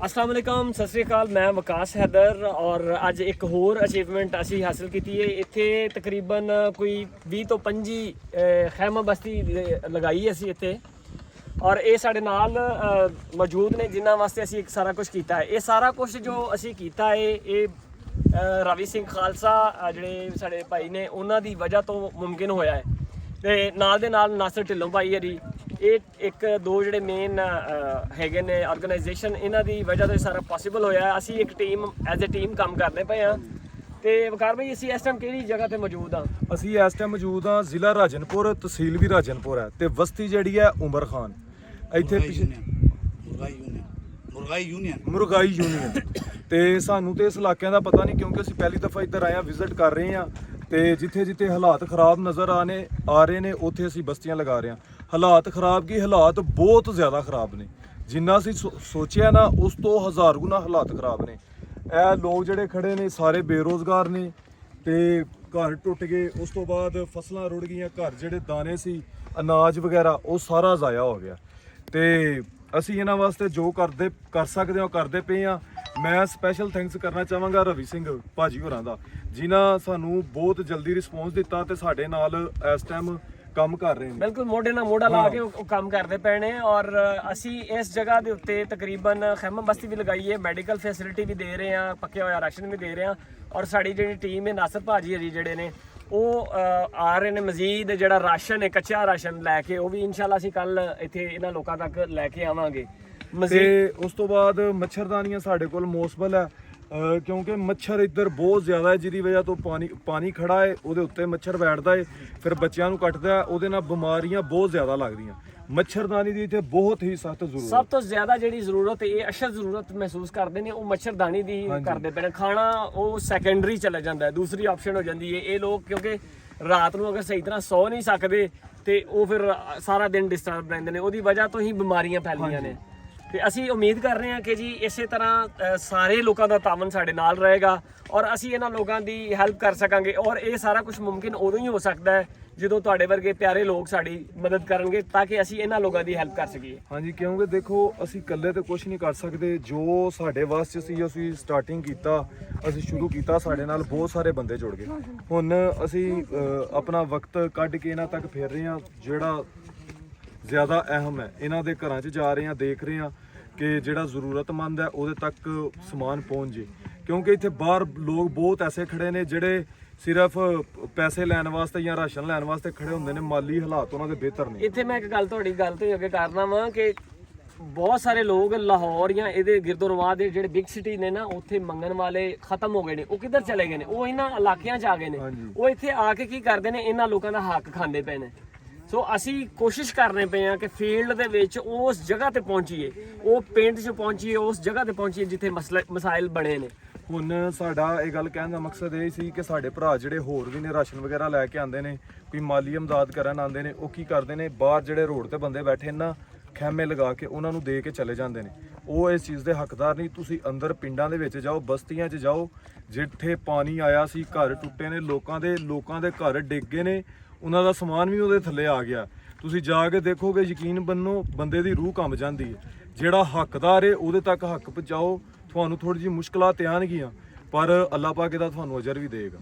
अस्सलाम वालेकुम सत श्री अकाल। मैं वकास हैदर और अज एक होर अचीवमेंट असी हासिल की है। इत्थे तकरीबन कोई 20 तो 25 खैमा बस्ती लगाई असी इत्थे और ये साडे नाल मौजूद ने जिन्हां वास्ते असी सारा कुछ कीता है। ये सारा कुछ जो असी कीता है ये रवि सिंह खालसा जिहड़े साडे भाई ने उन्हां दी वजह तो मुमकिन होया है ते नाल दे नाल नासिर ढिल्लों भाई हरी एक दो ਜਿਹੜੇ ਮੇਨ ਹੈਗੇ ਨੇ ਆਰਗੇਨਾਈਜੇਸ਼ਨ ਇਹਨਾਂ ਦੀ ਵਜ੍ਹਾ ਤੋਂ ਸਾਰਾ ਪੋਸੀਬਲ ਹੋਇਆ। ਅਸੀਂ ਇੱਕ ਟੀਮ ਐਜ਼ ਅ ਟੀਮ ਕੰਮ ਕਰਦੇ ਪਏ ਹਾਂ ਤੇ ਵਕਾਰ ਭਾਈ ਅਸੀਂ ਇਸ ਟਾਈਮ ਕਿਹੜੀ ਜਗ੍ਹਾ ਤੇ ਮੌਜੂਦ ਹਾਂ? ਅਸੀਂ ਇਸ ਟਾਈਮ ਮੌਜੂਦ ਹਾਂ ਜ਼ਿਲ੍ਹਾ ਰਾਜਨਪੁਰ, ਤਹਿਸੀਲ ਵੀ ਰਾਜਨਪੁਰ ਹੈ ਤੇ ਬਸਤੀ ਜਿਹੜੀ ਹੈ ਉਮਰ ਖਾਨ। ਇੱਥੇ ਮੁਰਗਾਈ ਯੂਨੀਅਨ ਤੇ ਸਾਨੂੰ ਤੇ ਇਸ ਇਲਾਕਿਆਂ ਦਾ ਪਤਾ ਨਹੀਂ ਕਿਉਂਕਿ ਅਸੀਂ ਪਹਿਲੀ ਦਫਾ ਇੱਧਰ ਆਏ ਹਾਂ, ਵਿਜ਼ਿਟ ਕਰ ਰਹੇ ਹਾਂ ਤੇ ਜਿੱਥੇ ਜਿੱਥੇ ਹਾਲਾਤ ਖਰਾਬ ਨਜ਼ਰ ਆ ਰਹੇ ਨੇ ਉੱਥੇ ਅਸੀਂ ਬਸਤੀਆਂ ਲਗਾ ਰਹੇ ਹਾਂ। ਹਾਲਾਤ ਖਰਾਬ ਕੀ, ਹਾਲਾਤ ਬਹੁਤ ਜ਼ਿਆਦਾ ਖਰਾਬ ਨੇ। ਜਿੰਨਾ ਅਸੀਂ ਸੋਚਿਆ ਨਾ ਉਸ ਤੋਂ ਹਜ਼ਾਰ ਗੁਣਾ ਹਾਲਾਤ ਖਰਾਬ ਨੇ। ਇਹ ਲੋਕ ਜਿਹੜੇ ਖੜੇ ਨੇ ਸਾਰੇ ਬੇਰੋਜ਼ਗਾਰ ਨੇ ਤੇ ਘਰ ਟੁੱਟ ਗਏ, ਉਸ ਤੋਂ ਬਾਅਦ ਫਸਲਾਂ ਰੁੜ ਗਈਆਂ, ਘਰ ਜਿਹੜੇ ਦਾਣੇ ਸੀ ਅਨਾਜ ਵਗੈਰਾ ਉਹ ਸਾਰਾ ਜ਼ਾਇਆ ਹੋ ਗਿਆ ਤੇ ਅਸੀਂ ਇਹਨਾਂ ਵਾਸਤੇ ਜੋ ਕਰ ਸਕਦੇ ਹਾਂ ਕਰਦੇ ਪਏ ਹਾਂ। ਮੈਂ ਸਪੈਸ਼ਲ ਥੈਂਕਸ ਕਰਨਾ ਚਾਹਾਂਗਾ ਰਵੀ ਸਿੰਘ ਭਾਜੀ ਹੋਰਾਂ ਦਾ, ਜਿਨ੍ਹਾਂ ਸਾਨੂੰ ਬਹੁਤ ਜਲਦੀ ਰਿਸਪੌਂਸ ਦਿੱਤਾ ਤੇ ਸਾਡੇ ਨਾਲ ਇਸ ਟਾਈਮ ਕੰਮ ਕਰ ਰਹੇ ਨੇ। ਬਿਲਕੁਲ ਮੋਢੇ ਨਾਲ ਮੋਢਾ ਲਾ ਕੇ ਉਹ ਕੰਮ ਕਰਦੇ ਪਏ ਨੇ ਔਰ ਅਸੀਂ ਇਸ ਜਗ੍ਹਾ ਦੇ ਉੱਤੇ ਤਕਰੀਬਨ ਖੈਮਾ ਬਸਤੀ ਵੀ ਲਗਾਈ ਹੈ, ਮੈਡੀਕਲ ਫੈਸਿਲਿਟੀ ਵੀ ਦੇ ਰਹੇ ਹਾਂ, ਪੱਕਿਆ ਹੋਇਆ ਰਾਸ਼ਨ ਵੀ ਦੇ ਰਹੇ ਹਾਂ ਔਰ ਸਾਡੀ ਜਿਹੜੀ ਟੀਮ ਹੈ ਨਾਸਰ ਭਾਜੀ ਹਰੀ ਜਿਹੜੇ ਨੇ ਉਹ ਆ ਰਹੇ ਨੇ ਮਜ਼ੀਦ ਜਿਹੜਾ ਰਾਸ਼ਨ ਹੈ ਕੱਚਾ ਰਾਸ਼ਨ ਲੈ ਕੇ, ਉਹ ਵੀ ਇਨਸ਼ਾਅੱਲਾ ਅਸੀਂ ਕੱਲ ਇੱਥੇ ਇਹਨਾਂ ਲੋਕਾਂ ਤੱਕ ਲੈ ਕੇ ਆਵਾਂਗੇ। ਤੇ ਉਸ ਤੋਂ ਬਾਅਦ ਮੱਛਰਦਾਨੀਆਂ ਸਾਡੇ ਕੋਲ ਮੌਸਬਲ ਹੈ ਕਿਉਂਕਿ ਮੱਛਰ ਇੱਧਰ ਬਹੁਤ ਜ਼ਿਆਦਾ ਹੈ, ਜਿਹਦੀ ਵਜ੍ਹਾ ਤੋਂ ਪਾਣੀ ਖੜਾ ਹੈ ਉਹਦੇ ਉੱਤੇ ਮੱਛਰ ਬੈਠਦਾ ਹੈ, ਫਿਰ ਬੱਚਿਆਂ ਨੂੰ ਕੱਟਦਾ, ਉਹਦੇ ਨਾਲ ਬਿਮਾਰੀਆਂ ਬਹੁਤ ਜ਼ਿਆਦਾ ਲੱਗਦੀਆਂ। ਮੱਛਰਦਾਨੀ ਦੀ ਇੱਥੇ ਬਹੁਤ ਹੀ ਸਖਤ ਜ਼ਰੂਰਤ, ਸਭ ਤੋਂ ਜ਼ਿਆਦਾ ਜਿਹੜੀ ਜ਼ਰੂਰਤ ਇਹ ਅਸ਼ਦ ਜ਼ਰੂਰਤ ਮਹਿਸੂਸ ਕਰਦੇ ਨੇ ਉਹ ਮੱਛਰਦਾਨੀ ਦੀ ਕਰਦੇ ਪਏ ਨੇ। ਖਾਣਾ ਉਹ ਸੈਕੰਡਰੀ ਚਲਾ ਜਾਂਦਾ ਹੈ, ਦੂਸਰੀ ਆਪਸ਼ਨ ਹੋ ਜਾਂਦੀ ਹੈ। ਇਹ ਲੋਕ ਕਿਉਂਕਿ ਰਾਤ ਨੂੰ ਅਗਰ ਸਹੀ ਤਰ੍ਹਾਂ ਸੌ ਨਹੀਂ ਸਕਦੇ ਤੇ ਉਹ ਫਿਰ ਸਾਰਾ ਦਿਨ ਡਿਸਟਰਬ ਰਹਿੰਦੇ ਨੇ, ਉਹਦੀ ਵਜ੍ਹਾ ਤੋਂ ਹੀ ਬਿਮਾਰੀਆਂ ਫੈਲੀਆਂ ਨੇ। ਤੇ ਅਸੀਂ ਉਮੀਦ ਕਰ ਰਹੇ ਹਾਂ ਕਿ ਜੀ ਇਸੇ ਤਰ੍ਹਾਂ ਸਾਰੇ ਲੋਕਾਂ ਦਾ ਤਾਮਨ ਸਾਡੇ ਨਾਲ ਰਹੇਗਾ ਔਰ ਅਸੀਂ ਇਹਨਾਂ ਲੋਕਾਂ ਦੀ ਹੈਲਪ ਕਰ ਸਕਾਂਗੇ ਔਰ ਇਹ ਸਾਰਾ ਕੁਝ ਮੁਮਕਿਨ ਉਦੋਂ ਹੀ ਹੋ ਸਕਦਾ ਹੈ ਜਦੋਂ ਤੁਹਾਡੇ ਵਰਗੇ ਪਿਆਰੇ ਲੋਕ ਸਾਡੀ ਮਦਦ ਕਰਨਗੇ ਤਾਂ ਕਿ ਅਸੀਂ ਇਹਨਾਂ ਲੋਕਾਂ ਦੀ ਹੈਲਪ ਕਰ ਸਕੀਏ। ਹਾਂਜੀ, ਕਿਉਂਕਿ ਦੇਖੋ ਅਸੀਂ ਇਕੱਲੇ ਤੇ ਕੁਝ ਨਹੀਂ ਕਰ ਸਕਦੇ। ਜੋ ਸਾਡੇ ਵਾਸਤੇ ਸੀ ਅਸੀਂ ਸਟਾਰਟਿੰਗ ਕੀਤਾ, ਅਸੀਂ ਸ਼ੁਰੂ ਕੀਤਾ, ਸਾਡੇ ਨਾਲ ਬਹੁਤ ਸਾਰੇ ਬੰਦੇ ਜੁੜ ਗਏ। ਹੁਣ ਅਸੀਂ ਆਪਣਾ ਵਕਤ ਕੱਢ ਕੇ ਇਹਨਾਂ ਤੱਕ ਫਿਰ ਰਹੇ ਹਾਂ, ਜਿਹੜਾ ਜ਼ਿਆਦਾ ਅਹਿਮ ਹੈ। ਇਹਨਾਂ ਦੇ ਘਰਾਂ 'ਚ ਜਾ ਰਹੇ ਹਾਂ, ਦੇਖ ਰਹੇ ਹਾਂ ਕਿ ਜਿਹੜਾ ਜ਼ਰੂਰਤਮੰਦ ਹੈ ਉਹਦੇ ਤੱਕ ਸਮਾਨ ਪਹੁੰਚ ਜੇ, ਕਿਉਂਕਿ ਇੱਥੇ ਬਾਹਰ ਲੋਕ ਬਹੁਤ ਐਸੇ ਖੜੇ ਨੇ ਜਿਹੜੇ ਸਿਰਫ ਪੈਸੇ ਲੈਣ ਵਾਸਤੇ ਜਾਂ ਰਾਸ਼ਨ ਲੈਣ ਵਾਸਤੇ ਖੜੇ ਹੁੰਦੇ ਨੇ, ਮਾਲੀ ਹਾਲਾਤ ਉਹਨਾਂ ਦੇ ਬਿਹਤਰ ਨੇ। ਇੱਥੇ ਮੈਂ ਇੱਕ ਗੱਲ ਤੁਹਾਡੀ ਗੱਲ ਤੋਂ ਅੱਗੇ ਕਰਨਾ ਵਾਂ ਕਿ ਬਹੁਤ ਸਾਰੇ ਲੋਕ ਲਾਹੌਰ ਜਾਂ ਇਹਦੇ ਗਿਰਦੋਨਵਾਦ ਦੇ ਜਿਹੜੇ ਬਿਗ ਸਿਟੀ ਨੇ ਨਾ ਉੱਥੇ ਮੰਗਣ ਵਾਲੇ ਖਤਮ ਹੋ ਗਏ ਨੇ। ਉਹ ਕਿੱਧਰ ਚਲੇ ਗਏ ਨੇ? ਉਹ ਇਹਨਾਂ ਇਲਾਕਿਆਂ 'ਚ ਆ ਗਏ ਨੇ। ਉਹ ਇੱਥੇ ਆ ਕੇ ਕੀ ਕਰਦੇ ਨੇ? ਇਹਨਾਂ ਲੋਕਾਂ ਦਾ ਹੱਕ ਖਾਂਦੇ ਪਏ ਨੇ। ਸੋ ਅਸੀਂ ਕੋਸ਼ਿਸ਼ ਕਰਨੇ ਪਏ ਹਾਂ ਕਿ ਫੀਲਡ ਦੇ ਵਿੱਚ ਉਸ ਜਗ੍ਹਾ ਤੇ ਪਹੁੰਚੀਏ, ਉਹ ਪਿੰਡ 'ਚ ਪਹੁੰਚੀਏ, ਉਸ ਜਗ੍ਹਾ ਤੇ ਪਹੁੰਚੀਏ ਜਿੱਥੇ ਮਸਾਇਲ ਬਣੇ ਨੇ। ਹੁਣ ਸਾਡਾ ਇਹ ਗੱਲ ਕਹਿਣ ਦਾ ਮਕਸਦ ਇਹ ਸੀ ਕਿ ਸਾਡੇ ਭਰਾ ਜਿਹੜੇ ਹੋਰ ਵੀ ਨੇ ਰਾਸ਼ਨ ਵਗੈਰਾ ਲੈ ਕੇ ਆਉਂਦੇ ਨੇ, ਕੋਈ ਮਾਲੀ ਇਮਦਾਦ ਕਰਨ ਆਉਂਦੇ ਨੇ, ਉਹ ਕੀ ਕਰਦੇ ਨੇ ਬਾਹਰ ਜਿਹੜੇ ਰੋਡ ਤੇ ਬੰਦੇ ਬੈਠੇ ਨਾ ਖੈਮੇ ਲਗਾ ਕੇ ਉਹਨਾਂ ਨੂੰ ਦੇ ਕੇ ਚਲੇ ਜਾਂਦੇ ਨੇ। ਉਹ ਇਸ ਚੀਜ਼ ਦੇ ਹੱਕਦਾਰ ਨਹੀਂ। ਤੁਸੀਂ ਅੰਦਰ ਪਿੰਡਾਂ ਦੇ ਵਿੱਚ ਜਾਓ, ਬਸਤੀਆਂ 'ਚ ਜਾਓ, ਜਿੱਥੇ ਪਾਣੀ ਆਇਆ ਸੀ, ਘਰ ਟੁੱਟੇ ਨੇ, ਲੋਕਾਂ ਦੇ ਘਰ ਡਿੱਗ ਗਏ ਨੇ, ਉਹਨਾਂ ਦਾ ਸਮਾਨ ਵੀ ਉਹਦੇ ਥੱਲੇ ਆ ਗਿਆ। ਤੁਸੀਂ ਜਾ ਕੇ ਦੇਖੋਗੇ, ਯਕੀਨ ਮੰਨੋ ਬੰਦੇ ਦੀ ਰੂਹ ਕੰਬ ਜਾਂਦੀ ਹੈ। ਜਿਹੜਾ ਹੱਕਦਾਰ ਹੈ ਉਹਦੇ ਤੱਕ ਹੱਕ ਪਹੁੰਚਾਓ। ਤੁਹਾਨੂੰ ਥੋੜੀ ਜਿਹੀ ਮੁਸ਼ਕਲਾਂ ਆਉਣਗੀਆਂ ਪਰ ਅੱਲਾਹ ਪਾਕ ਇਹਦਾ ਤੁਹਾਨੂੰ ਅਜਰ ਵੀ ਦੇਗਾ।